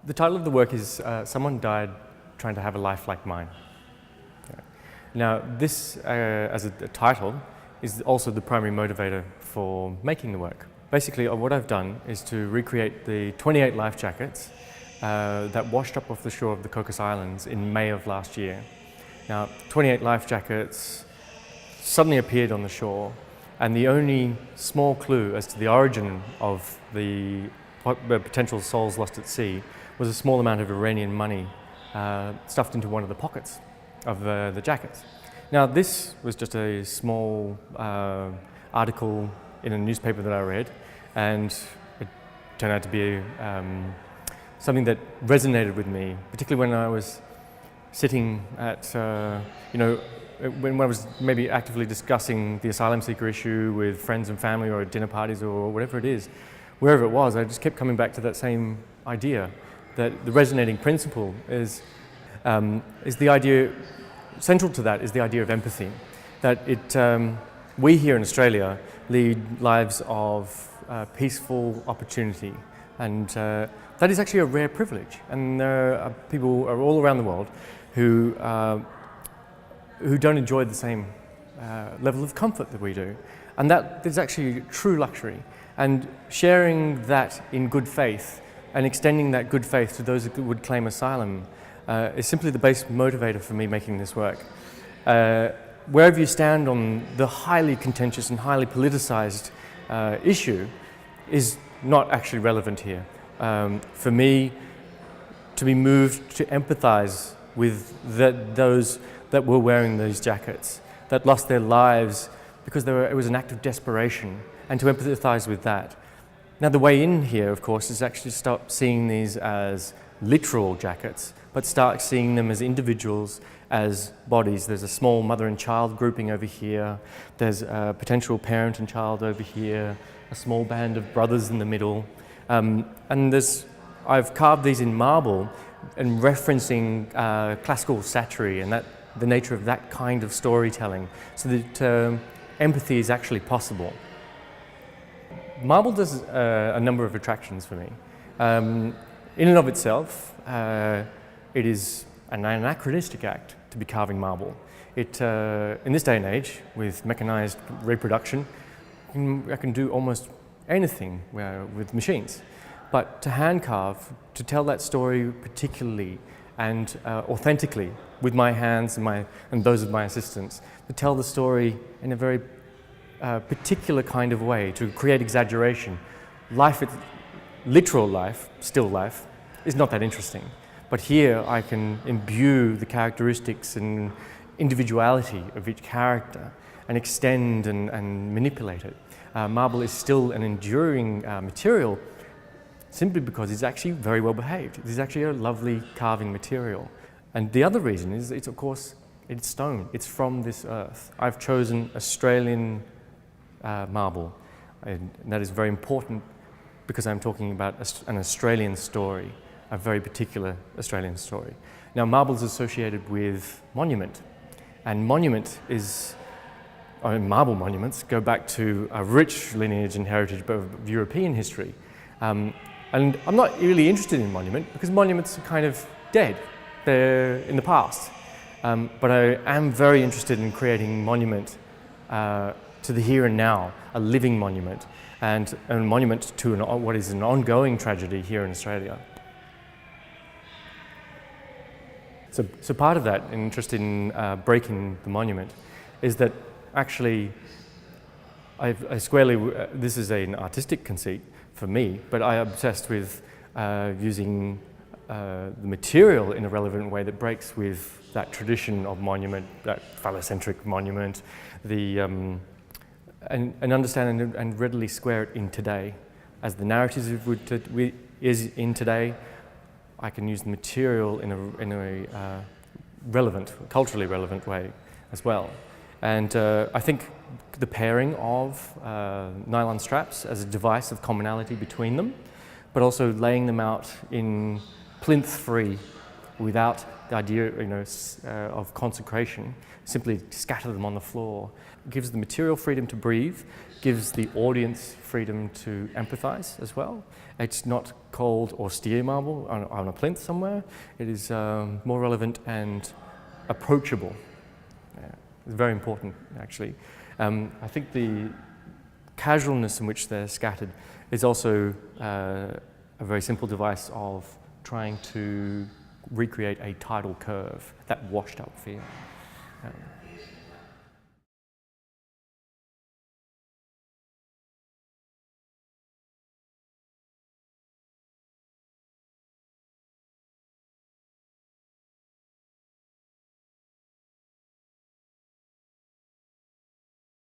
The title of the work is Someone Died Trying to Have a Life Like Mine. Now this, as a title, is also the primary motivator for making the work. Basically, what I've done is to recreate the 28 life jackets that washed up off the shore of the Cocos Islands in May of last year. Now, 28 life jackets suddenly appeared on the shore, and the only small clue as to the origin of the potential souls lost at sea was a small amount of Iranian money stuffed into one of the pockets of the jackets. Now, this was just a small article in a newspaper that I read, and it turned out to be something that resonated with me, particularly when I was sitting at, when I was maybe actively discussing the asylum seeker issue with friends and family or at dinner parties or whatever it is, wherever it was, I just kept coming back to that same idea, that the resonating principle is the idea, central to that is the idea of empathy, that we here in Australia lead lives of peaceful opportunity, and that is actually a rare privilege, and there are people all around the world who don't enjoy the same level of comfort that we do, and that is actually true luxury. And sharing that in good faith and extending that good faith to those who would claim asylum is simply the base motivator for me making this work. Wherever you stand on the highly contentious and highly politicized issue is not actually relevant here. For me, to be moved to empathize with those that were wearing these jackets, that lost their lives because it was an act of desperation, and to empathize with that. Now, the way in here, of course, is actually stop seeing these as literal jackets, but start seeing them as individuals, as bodies. There's a small mother and child grouping over here, there's a potential parent and child over here, a small band of brothers in the middle, and I've carved these in marble and referencing classical satire and the nature of that kind of storytelling, so that empathy is actually possible. Marble does a number of attractions for me. In and of itself, it is an anachronistic act to be carving marble. In this day and age, with mechanized reproduction, I can do almost anything with machines. But to hand carve, to tell that story particularly and authentically with my hands and those of my assistants, to tell the story in a very particular kind of way, to create exaggeration. Literal life, still life, is not that interesting. But here I can imbue the characteristics and individuality of each character and extend and manipulate it. Marble is still an enduring material simply because it's actually very well behaved. It's actually a lovely carving material. And the other reason is, of course, it's stone. It's from this earth. I've chosen Australian marble, and that is very important because I'm talking about an Australian story, a very particular Australian story. Now, marble is associated with monument, and marble monuments go back to a rich lineage and heritage of European history. And I'm not really interested in monument because monuments are kind of dead. They're in the past. But I am very interested in creating monument to the here and now, a living monument, and a monument to what is an ongoing tragedy here in Australia. So part of that interest in breaking the monument is that actually this is an artistic conceit for me, but I'm obsessed with using the material in a relevant way that breaks with that tradition of monument, that phallocentric monument, and understand and readily square it in today. As the narrative is in today, I can use the material in a relevant, culturally relevant way as well. And I think the pairing of nylon straps as a device of commonality between them, but also laying them out in plinth-free without the idea, of consecration, simply scatter them on the floor. It gives the material freedom to breathe, gives the audience freedom to empathize as well. It's not cold austere marble on a plinth somewhere. It is more relevant and approachable. It's very important, actually. I think the casualness in which they're scattered is also a very simple device of trying to recreate a tidal curve, that washed up feel.